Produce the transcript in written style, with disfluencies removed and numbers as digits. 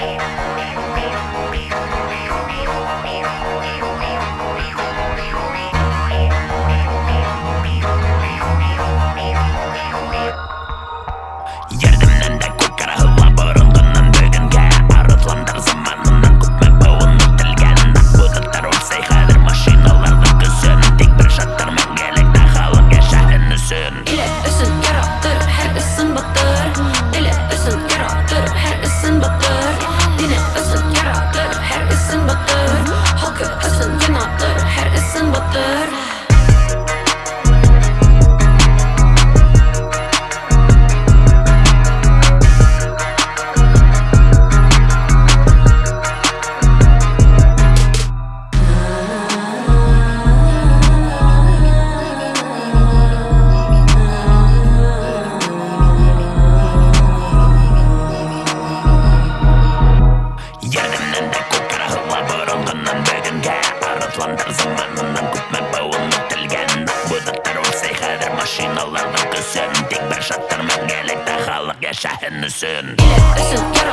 Yerdimden de koy karahılla Boronғонан bөгөнгә Arıҫландар заманынан Күпме быуын үтелгән Аҡбуҙаттар үлсәй хәҙер Машиналарҙың көсөн Тик бер шаттар мәңгелектә халыҡ йәшәһен өсөн Иле өсөн яратыр, һәр ысын батыр. Иле өсөн яратыр, һәр ысын батыр. Дине өсөн яратыр, һәр ысын батыр. Халкы өсөн янатыр, һәр ысын батыр. Yerdimden de koy karahılla Boronғонан bөгөнгә Arıҫландар заманынан Күпме быуын үтелгән Аҡбуҙаттар үлсәй хәҙер Машиналарҙың көсөн Тик бер шаттар мәңгелектә халыҡ йәшәһен өсөн Иле өсөн